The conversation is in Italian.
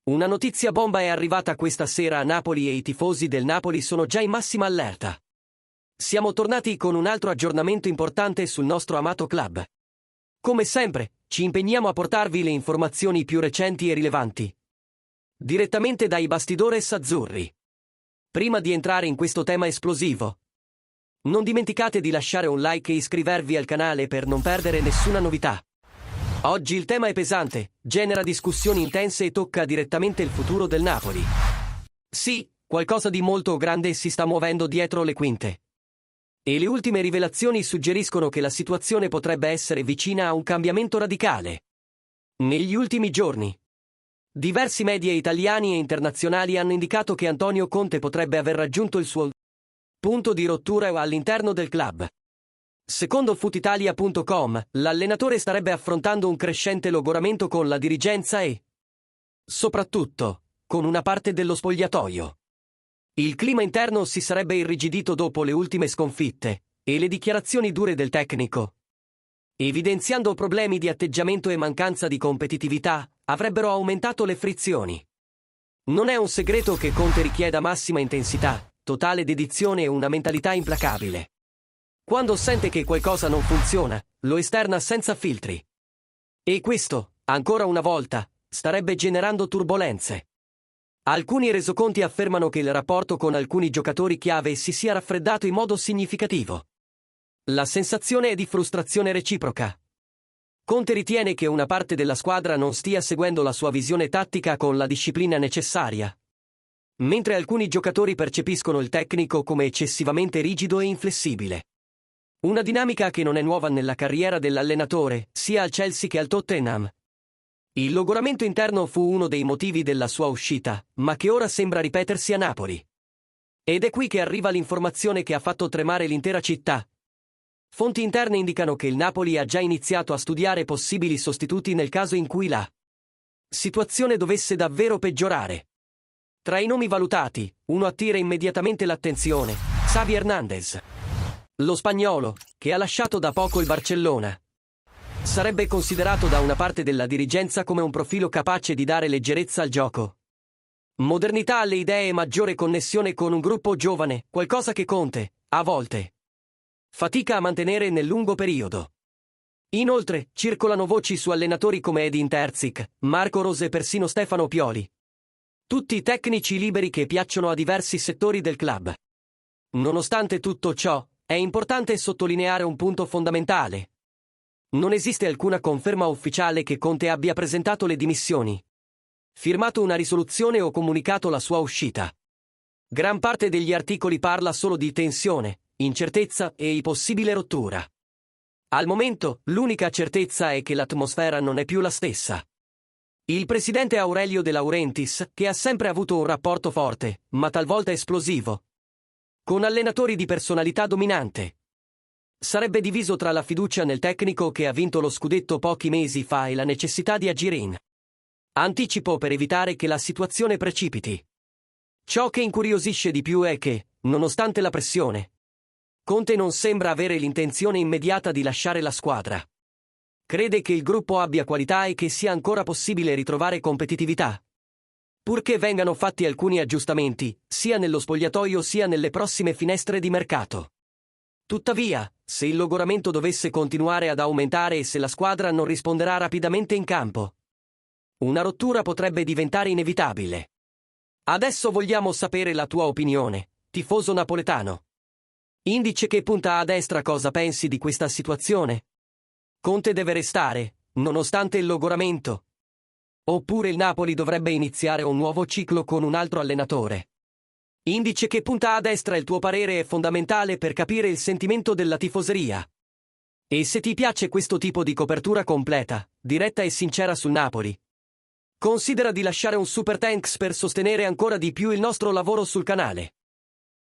Una notizia bomba è arrivata questa sera a Napoli e i tifosi del Napoli sono già in massima allerta. Siamo tornati con un altro aggiornamento importante sul nostro amato club. Come sempre, ci impegniamo a portarvi le informazioni più recenti e rilevanti. Direttamente dai bastidores azzurri. Prima di entrare in questo tema esplosivo, non dimenticate di lasciare un like e iscrivervi al canale per non perdere nessuna novità. Oggi il tema è pesante, genera discussioni intense e tocca direttamente il futuro del Napoli. Sì, qualcosa di molto grande si sta muovendo dietro le quinte. E le ultime rivelazioni suggeriscono che la situazione potrebbe essere vicina a un cambiamento radicale. Negli ultimi giorni, diversi media italiani e internazionali hanno indicato che Antonio Conte potrebbe aver raggiunto il suo punto di rottura all'interno del club. Secondo Futitalia.com, l'allenatore starebbe affrontando un crescente logoramento con la dirigenza e, soprattutto, con una parte dello spogliatoio. Il clima interno si sarebbe irrigidito dopo le ultime sconfitte e le dichiarazioni dure del tecnico, evidenziando problemi di atteggiamento e mancanza di competitività, avrebbero aumentato le frizioni. Non è un segreto che Conte richieda massima intensità, totale dedizione e una mentalità implacabile. Quando sente che qualcosa non funziona, lo esterna senza filtri. E questo, ancora una volta, starebbe generando turbolenze. Alcuni resoconti affermano che il rapporto con alcuni giocatori chiave si sia raffreddato in modo significativo. La sensazione è di frustrazione reciproca. Conte ritiene che una parte della squadra non stia seguendo la sua visione tattica con la disciplina necessaria, mentre alcuni giocatori percepiscono il tecnico come eccessivamente rigido e inflessibile. Una dinamica che non è nuova nella carriera dell'allenatore, sia al Chelsea che al Tottenham. Il logoramento interno fu uno dei motivi della sua uscita, ma che ora sembra ripetersi a Napoli. Ed è qui che arriva l'informazione che ha fatto tremare l'intera città. Fonti interne indicano che il Napoli ha già iniziato a studiare possibili sostituti nel caso in cui la situazione dovesse davvero peggiorare. Tra i nomi valutati, uno attira immediatamente l'attenzione: Xavi Hernandez. Lo spagnolo, che ha lasciato da poco il Barcellona, sarebbe considerato da una parte della dirigenza come un profilo capace di dare leggerezza al gioco, modernità alle idee e maggiore connessione con un gruppo giovane, qualcosa che Conte, a volte, fatica a mantenere nel lungo periodo. Inoltre, circolano voci su allenatori come Edin Terzic, Marco Rose e persino Stefano Pioli. Tutti tecnici liberi che piacciono a diversi settori del club. Nonostante tutto ciò, è importante sottolineare un punto fondamentale. Non esiste alcuna conferma ufficiale che Conte abbia presentato le dimissioni, firmato una risoluzione o comunicato la sua uscita. Gran parte degli articoli parla solo di tensione, incertezza e possibile rottura. Al momento, l'unica certezza è che l'atmosfera non è più la stessa. Il presidente Aurelio De Laurentiis, che ha sempre avuto un rapporto forte, ma talvolta esplosivo, con allenatori di personalità dominante, sarebbe diviso tra la fiducia nel tecnico che ha vinto lo scudetto pochi mesi fa e la necessità di agire in anticipo per evitare che la situazione precipiti. Ciò che incuriosisce di più è che, nonostante la pressione, Conte non sembra avere l'intenzione immediata di lasciare la squadra. Crede che il gruppo abbia qualità e che sia ancora possibile ritrovare competitività, purché vengano fatti alcuni aggiustamenti, sia nello spogliatoio sia nelle prossime finestre di mercato. Tuttavia, se il logoramento dovesse continuare ad aumentare e se la squadra non risponderà rapidamente in campo, una rottura potrebbe diventare inevitabile. Adesso vogliamo sapere la tua opinione, tifoso napoletano. Indice che punta a destra, cosa pensi di questa situazione? Conte deve restare, nonostante il logoramento? Oppure il Napoli dovrebbe iniziare un nuovo ciclo con un altro allenatore? Indice che punta a destra, il tuo parere è fondamentale per capire il sentimento della tifoseria. E se ti piace questo tipo di copertura completa, diretta e sincera sul Napoli, considera di lasciare un super thanks per sostenere ancora di più il nostro lavoro sul canale.